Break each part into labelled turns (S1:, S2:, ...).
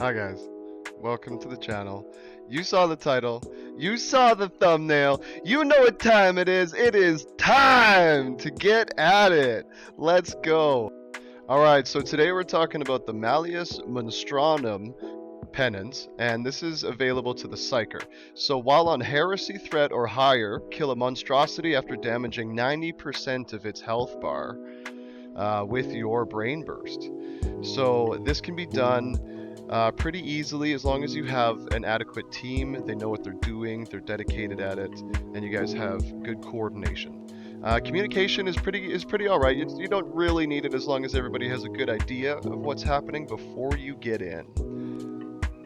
S1: Hi guys, welcome to the channel. You saw the title, you saw the thumbnail, you know what time it is. It is time to get at it. Let's go. Alright, so today we're talking about the Malleus Monstonum Penance, and this is available to the Psyker. So while on heresy threat or higher, kill a monstrosity after damaging 90% of its health bar with your brain burst. So this can be done pretty easily as long as you have an adequate team. They know what they're doing, they're dedicated at it, and you guys have good coordination. Communication is pretty alright. You don't really need it as long as everybody has a good idea of what's happening before you get in.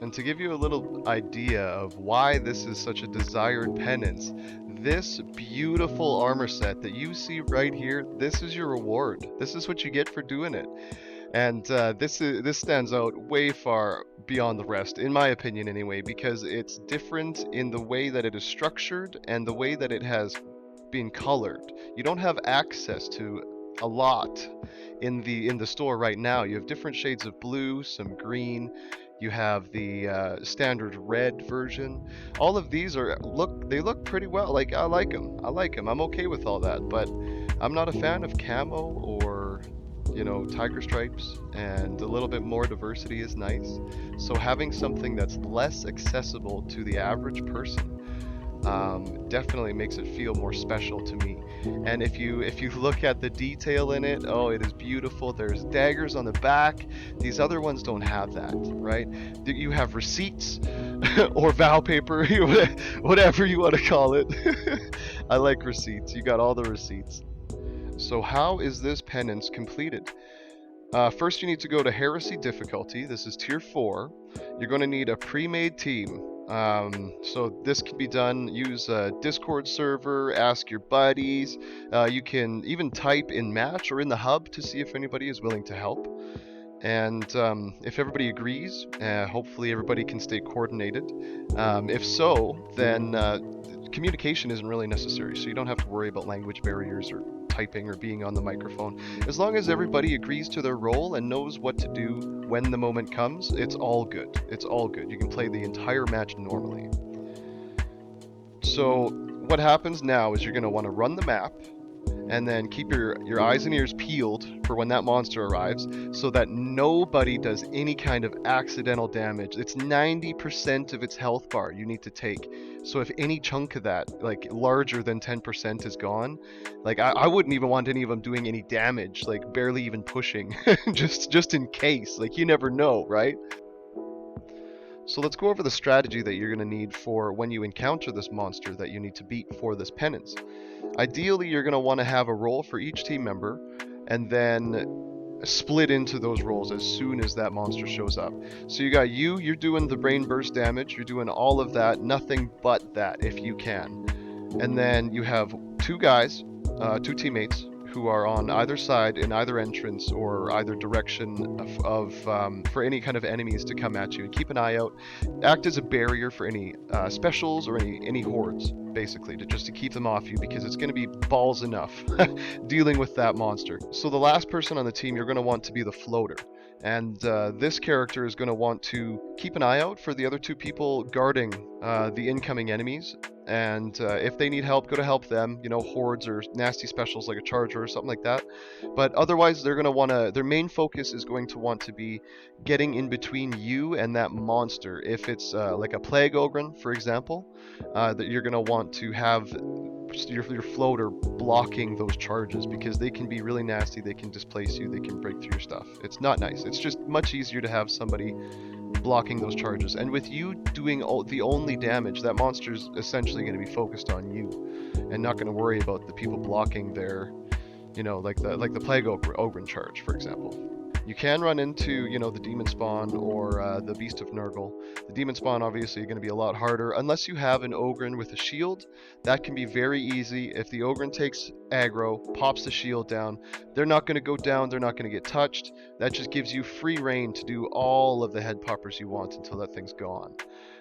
S1: And to give you a little idea of why this is such a desired penance, this beautiful armor set that you see right here, this is your reward. This is what you get for doing it. And this stands out way far beyond the rest, in my opinion anyway, because it's different in the way that it is structured and the way that it has been colored. You don't have access to a lot in the store right now. You have different shades of blue, some green. You have the standard red version. All of these they look pretty well. Like I like them. I'm okay with all that, but I'm not a fan of camo or tiger stripes, and a little bit more diversity is nice. So having something that's less accessible to the average person definitely makes it feel more special to me. And if you look at the detail in it, oh, it is beautiful. There's daggers on the back. These other ones don't have that, right? You have receipts or vow paper, whatever you want to call it. I like receipts. You got all the receipts. So how is this penance completed? First, you need to go to Heresy difficulty. This is tier 4. You're going to need a pre-made team. So this can be done. Use a Discord server, ask your buddies. You can even type in match or in the hub to see if anybody is willing to help. And if everybody agrees, hopefully everybody can stay coordinated. If so, then communication isn't really necessary, so you don't have to worry about language barriers or typing or being on the microphone. As long as everybody agrees to their role and knows what to do when the moment comes, it's all good. It's all good. You can play the entire match normally. So what happens now is you're going to want to run the map, and then keep your eyes and ears peeled for when that monster arrives, so that nobody does any kind of accidental damage. It's 90% of its health bar you need to take. So if any chunk of that, like larger than 10%, is gone, like I wouldn't even want any of them doing any damage, like barely even pushing, just in case. Like you never know, right? So let's go over the strategy that you're going to need for when you encounter this monster that you need to beat for this penance. Ideally, you're going to want to have a role for each team member, and then split into those roles as soon as that monster shows up. So you're doing the brain burst damage, you're doing all of that, nothing but that if you can. And then you have two two teammates, who are on either side in either entrance or either direction for any kind of enemies to come at you. And keep an eye out. Act as a barrier for any specials or any hordes, basically, just to keep them off you, because it's going to be balls enough dealing with that monster. So the last person on the team, you're going to want to be the floater. And this character is going to want to keep an eye out for the other two people guarding the incoming enemies. And if they need help, go to help them, hordes or nasty specials like a charger or something like that. But otherwise, they're going to want to, their main focus is going to want to be getting in between you and that monster. If it's like a plague ogre, for example, that you're going to want to have your floater blocking those charges, because they can be really nasty. They can displace you, they can break through your stuff. It's not nice. It's just much easier to have somebody blocking those charges, and with you doing the only damage, that monster's essentially going to be focused on you and not going to worry about the people blocking their, like the plague ogre charge, for example. You can run into, the demon spawn or the beast of Nurgle. The demon spawn obviously going to be a lot harder unless you have an ogre with a shield. That can be very easy. If the ogre takes aggro, pops the shield down, they're not going to go down, they're not going to get touched. That just gives you free reign to do all of the head poppers you want until that thing's gone.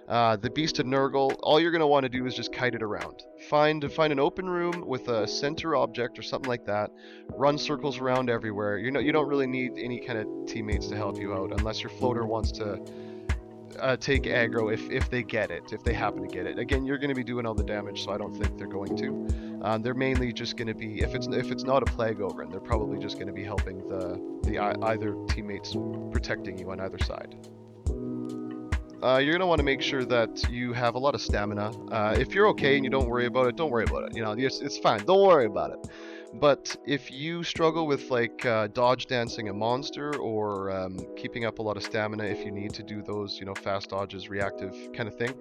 S1: The Beast of Nurgle, all you're going to want to do is just kite it around. Find an open room with a center object or something like that. Run circles around everywhere. You don't really need any kind of teammates to help you out unless your floater wants to take aggro if they get it, if they happen to get it. Again, you're going to be doing all the damage, so I don't think they're going to. They're mainly just going to be, if it's not a plague ogre, they're probably just going to be helping the either teammates protecting you on either side. You're going to want to make sure that you have a lot of stamina. If you're okay and you don't worry about it, don't worry about it. You know, it's fine. Don't worry about it. But if you struggle with like dodge dancing a monster or keeping up a lot of stamina, if you need to do those, you know, fast dodges, reactive kind of thing,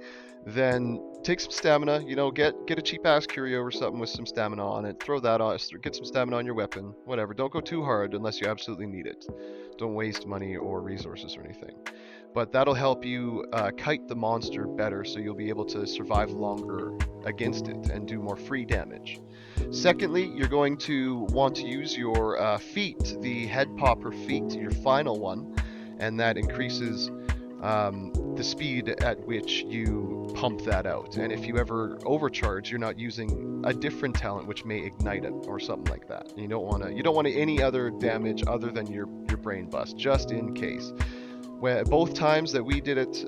S1: then take some stamina. You know, get a cheap ass curio or something with some stamina on it. Throw that on. Get some stamina on your weapon. Whatever. Don't go too hard unless you absolutely need it. Don't waste money or resources or anything. But that'll help you kite the monster better, so you'll be able to survive longer against it and do more free damage. Secondly, you're going to want to use your feet, the head popper feet, your final one, and that increases the speed at which you pump that out. And if you ever overcharge, you're not using a different talent which may ignite it or something like that. You don't want any other damage other than your brain bust, just in case. Both times that we did it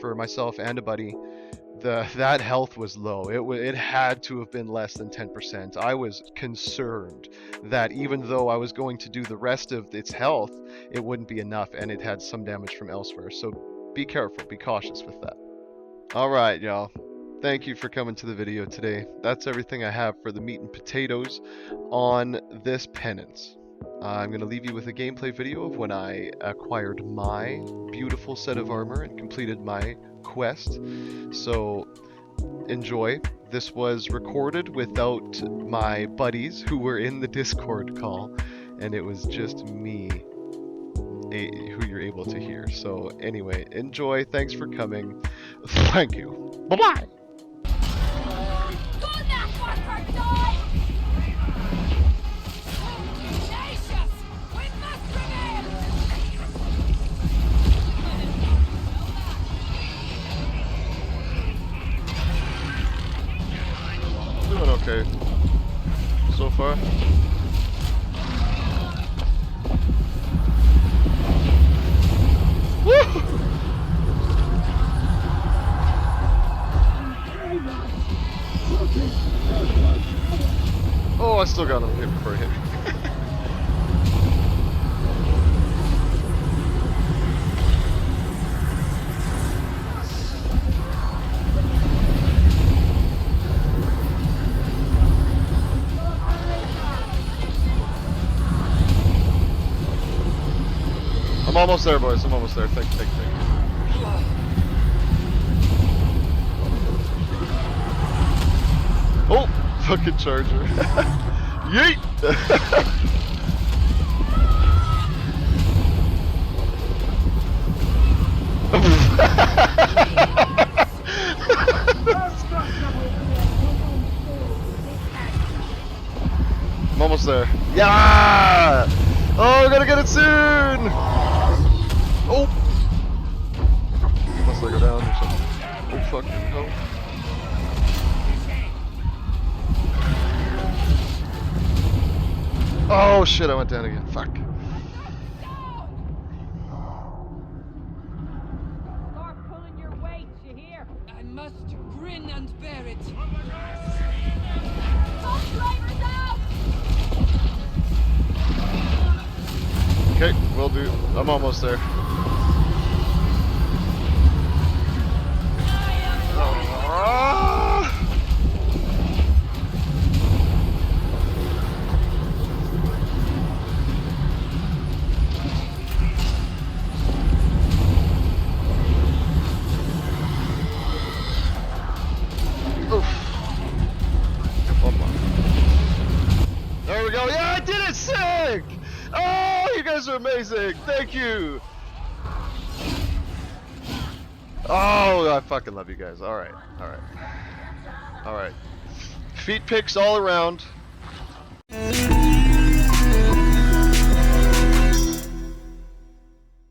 S1: for myself and a buddy, that health was low. It had to have been less than 10%. I was concerned that even though I was going to do the rest of its health, it wouldn't be enough, and it had some damage from elsewhere. So be careful, be cautious with that. Alright, y'all. Thank you for coming to the video today. That's everything I have for the meat and potatoes on this penance. I'm going to leave you with a gameplay video of when I acquired my beautiful set of armor and completed my quest. So enjoy. This was recorded without my buddies who were in the Discord call, and it was just me who you're able to hear. So anyway, enjoy. Thanks for coming. Thank you. Bye-bye. Doing okay so far. Woo! Oh, I still got him hit before he hit me. I'm almost there, boys. I'm almost there. Think. Oh, fucking charger. Yeet! I'm almost there. Yeah! Oh, we're gonna get it soon! Oh! Unless I go down or something. Oh, fucking hell. Oh shit, I went down again. Fuck.
S2: Start pulling your weight, you hear?
S3: I must grin and bear it.
S2: Bus drivers out!
S1: Okay, will do. I'm almost there. There we go. Yeah, I did it! Sick! Oh, you guys are amazing. Thank you. Oh, I fucking love you guys. All right. Feet picks all around.